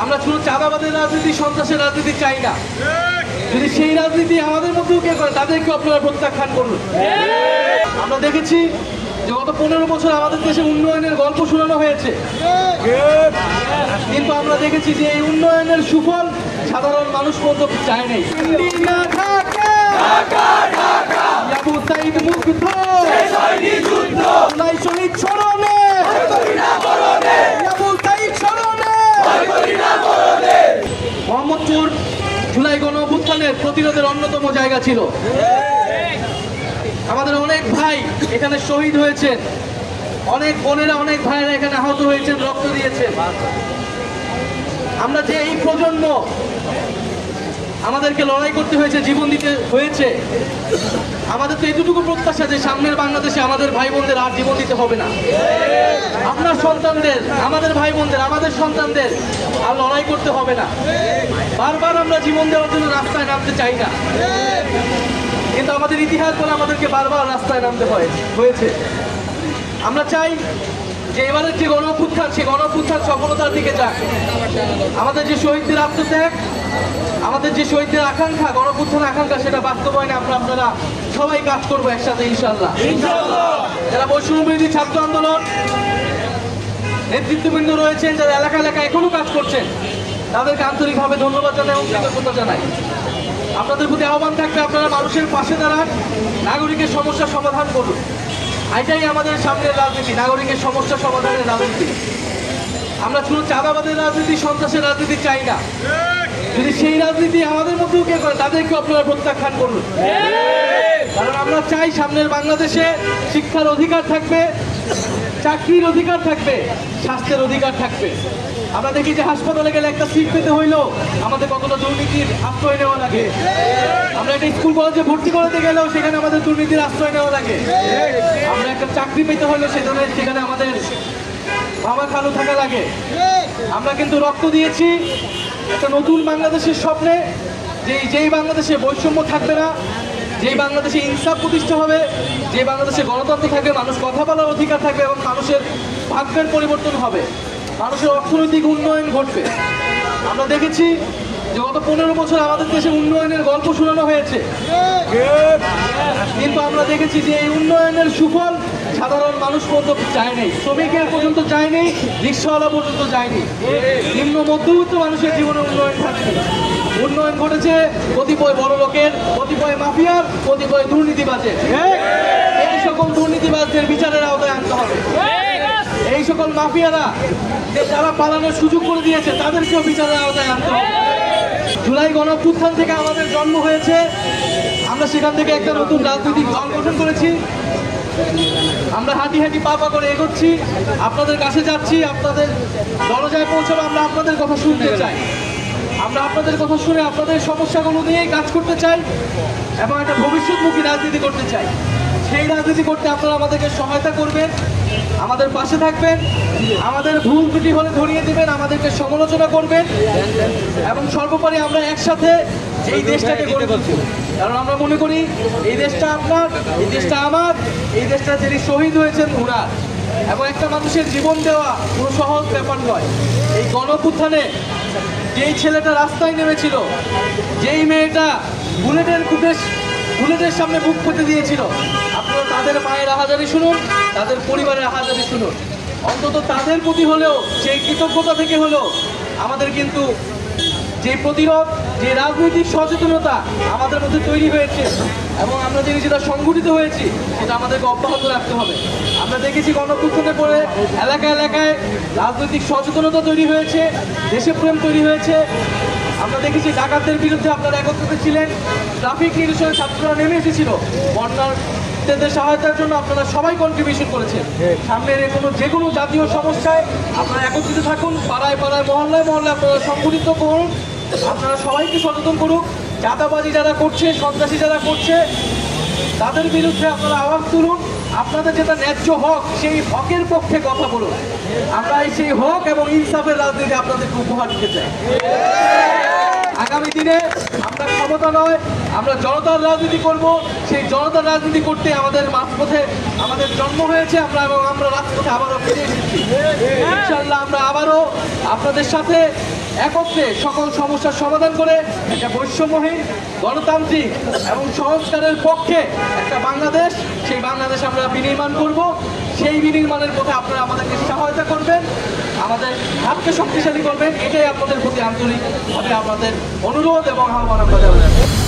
আমরা শুধু চাঁদাবাদের রাজনীতি, সন্ত্রাসের রাজনীতি চাই না। যদি সেই রাজনীতি আমাদের মধ্যেও কে করে, তাদেরকে আপনারা প্রত্যাখ্যান করুন। আমরা দেখেছি যে গত 15 বছর আমাদের দেশে উন্নয়নের গল্প শোনানো হয়েছে, কিন্তু আমরা দেখেছি যে এই উন্নয়নের সুফল সাধারণ মানুষ পর্যন্ত চায় নাই। আবু সাঈদ মুগ্ধ, জুলাই শহীদ স্মরণে, আবু সাঈদ স্মরণে, মোহাম্মদপুর জুলাই গণ অভ্যুত্থানের প্রতিরোধের অন্যতম জায়গা ছিল। আমাদের অনেক ভাই এখানে শহীদ হয়েছেন, অনেক বোনেরা, অনেক ভাইয়েরা এখানে আহত হয়েছেন, রক্ত দিয়েছেন। আমরা যে এই প্রজন্ম, আমাদেরকে লড়াই করতে হয়েছে, জীবন দিতে হয়েছে, আমাদের তো এতটুকু প্রত্যাশা যে সামনের বাংলাদেশে আমাদের ভাই বোনদের আর জীবন দিতে হবে না। আপনার সন্তানদের, আমাদের ভাই বোনদের, আমাদের সন্তানদের আর লড়াই করতে হবে না। বারবার আমরা জীবন দেওয়ার জন্য রাস্তায় নামতে চাই না, কিন্তু আমাদের ইতিহাস বলে আমাদেরকে বারবার রাস্তায় নামতে হয়েছে। আমরা চাই যে এবারের যে গণ অভ্যুত্থান, সেই গণ অভ্যুত্থান সফলতার দিকে যাক। আমাদের যে শহীদদের আত্মত্যাগ, আমাদের যে শহীদদের আকাঙ্ক্ষা, গণ অভ্যুত্থানের আকাঙ্ক্ষা, সেটা বাস্তবায়নে আপনারা সবাই কাজ করবো একসাথে ইনশাআল্লাহ। যারা বৈষম্য বিরোধী ছাত্র আন্দোলন নেতৃত্ববৃন্দ রয়েছেন, যারা এলাকা এলাকায় এখনো কাজ করছেন, তাদেরকে আন্তরিকভাবে ধন্যবাদ জানাই এবং কৃতজ্ঞতা জানাই। আপনাদের প্রতি আহ্বান থাকবে, আপনারা মানুষের পাশে দাঁড়ান, নাগরিকের সমস্যার সমাধান করুন। এটাই আমাদের সামনের রাজনীতি, নাগরিকের সমস্যা সমাধানের রাজনীতি। আমরা শুধু চাঁদাবাদের রাজনীতি, সন্ত্রাসের রাজনীতি চাই না। যদি সেই রাজনীতি আমাদের মধ্যেও কে করে, তাদেরকে আপনারা প্রত্যাখ্যান করুন। কারণ আমরা চাই সামনের বাংলাদেশে শিক্ষার অধিকার থাকবে, চাকরির অধিকার থাকবে, স্বাস্থ্যের অধিকার থাকবে। আমরা দেখি যে হাসপাতালে গেলে একটা সিট পেতে হইলেও আমাদের কতটা দুর্নীতির আশ্রয় নেওয়া লাগে। আমরা একটা স্কুল কলেজে ভর্তি করতে গেলেও সেখানে আমাদের দুর্নীতির আশ্রয় নেওয়া লাগে। আমরা একটা চাকরি পেতে হইলেও সেখানে আমাদের বাবা খালু থাকা লাগে। আমরা কিন্তু রক্ত দিয়েছি একটা নতুন বাংলাদেশের স্বপ্নে, যেই বাংলাদেশে বৈষম্য থাকবে না, যেই বাংলাদেশে ইনসাফ প্রতিষ্ঠা হবে, যে বাংলাদেশে গণতন্ত্র থাকবে, মানুষ কথা বলার অধিকার থাকবে এবং মানুষের ভাগ্যের পরিবর্তন হবে, মানুষের অর্থনৈতিক উন্নয়ন ঘটবে। আমরা দেখেছি যে গত 15 বছর আমাদের দেশে উন্নয়নের গল্প শোনানো হয়েছে, কিন্তু আমরা দেখেছি যে এই উন্নয়নের সুফল সাধারণ মানুষ পর্যন্ত চায় নাই, শ্রমিকের পর্যন্ত চায় নাই, রিক্সাওয়ালা পর্যন্ত যায়নি। নিম্ন মধ্যবিত্ত মানুষের জীবনে উন্নয়ন ঘটেছে কতিপয় বড় লোকের, কতিপয় মাফিয়ার, কতিপয় দুর্নীতিবাজের। এই সকল দুর্নীতিবাজদের বিচারের আওতায় আনতে হবে। এই সকল মাফিয়ারা যারা পালানোর সুযোগ করে দিয়েছে, তাদেরকেও বিচারের আওতায় আনতে হবে। জুলাই গণ অভ্যুত্থান থেকে আমাদের জন্ম হয়েছে, আমরা সেখান থেকে একটা নতুন রাজনৈতিক দল গঠন করেছি। আমরা হাঁটি পা করে এগোচ্ছি, আপনাদের কাছে যাচ্ছি, আপনাদের দরজায় পৌঁছাবো। আমরা আপনাদের কথা শুনতে চাই, আমরা আপনাদের কথা শুনে আপনাদের সমস্যাগুলো নিয়েই কাজ করতে চাই এবং একটা ভবিষ্যৎমুখী রাজনীতি করতে চাই। সেই রাজনীতি করতে আপনারা আমাদেরকে সহায়তা করবেন, আমাদের পাশে থাকবেন, আমাদের ভুল ত্রুটি হলে ধরিয়ে দেবেন, আমাদেরকে সমালোচনা করবেন এবং সর্বোপরি আমরা একসাথে এই দেশটাকে গড়ে তুলছি। কারণ আমরা মনে করি এই দেশটা আপনার, এই দেশটা আমার, এই দেশটা যিনি শহীদ হয়েছেন ওনার, এবং একটা মানুষের জীবন দেওয়া কোনো সহজ ব্যাপার নয়। এই গণ অভ্যুত্থানে যেই ছেলেটা রাস্তায় নেমেছিল, যেই মেয়েটা বুলেটের সামনে বুক পেতে দিয়েছিল, আপনারা তাদের মায়ের আহাজারি শুনুন, তাদের পরিবারের আহাজারি শুনুন। অন্তত তাদের প্রতি হলেও, সেই কৃতজ্ঞতা থেকে হলেও আমাদের কিন্তু যে প্রতিরোধ, যে রাজনৈতিক সচেতনতা আমাদের মধ্যে তৈরি হয়েছে এবং আমরা যে নিজেরা সংগঠিত হয়েছি, সেটা আমাদেরকে অব্যাহত রাখতে হবে। আমরা দেখেছি গণঅভ্যুত্থানের পরে এলাকায় এলাকায় রাজনৈতিক সচেতনতা তৈরি হয়েছে, দেশপ্রেম তৈরি হয়েছে। আমরা দেখেছি ডাকাতদের বিরুদ্ধে আপনারা একত্রিত ছিলেন, ট্রাফিক নিরসনে ছাত্ররা নেমে এসেছিল, বন্যার্থীদের সহায়তার জন্য আপনারা সবাই কন্ট্রিবিউশন করেছেন। সামনের যে কোনো জাতীয় সমস্যায় আপনারা একত্রিত থাকুন, পাড়ায় মহল্লায় আপনারা সংগঠিত করুন, আপনারা সবাইকে সচেতন করুন। চাঁদাবাজি যারা করছে, সন্ত্রাসী যারা করছে, তাদের বিরুদ্ধে আপনারা আওয়াজ তুলুন। আপনাদের যেটা ন্যায্য হক, সেই হকের পক্ষে কথা বলুন। আমরা সেই হক এবং ইনসাফের রাজনীতি আপনাদেরকে উপহার দিতে চাই। আগামী দিনে আমরা ক্ষমতা নয়, আমরা জনতার রাজনীতি করব। সেই জনতার রাজনীতি করতে আমাদের মাঝপথে আমাদের জন্ম হয়েছে, আমরা রাজপথে আবারও ফিরে এসেছি। ইনশাআল্লাহ আমরা আবারও আপনাদের সাথে একত্রে সকল সমস্যার সমাধান করে একটা বৈষম্যহীন গণতান্ত্রিক এবং সংস্কারের পক্ষে একটা বাংলাদেশ, সেই বাংলাদেশ আমরা বিনির্মাণ করব। সেই বিনির্মাণের পথে আপনারা আমাদেরকে সহায়তা করবেন, আমাদের হাতকে শক্তিশালী করবেন, এটাই আপনাদের প্রতি আন্তরিকভাবে আমাদের অনুরোধ এবং আহ্বান আমরা জানাই।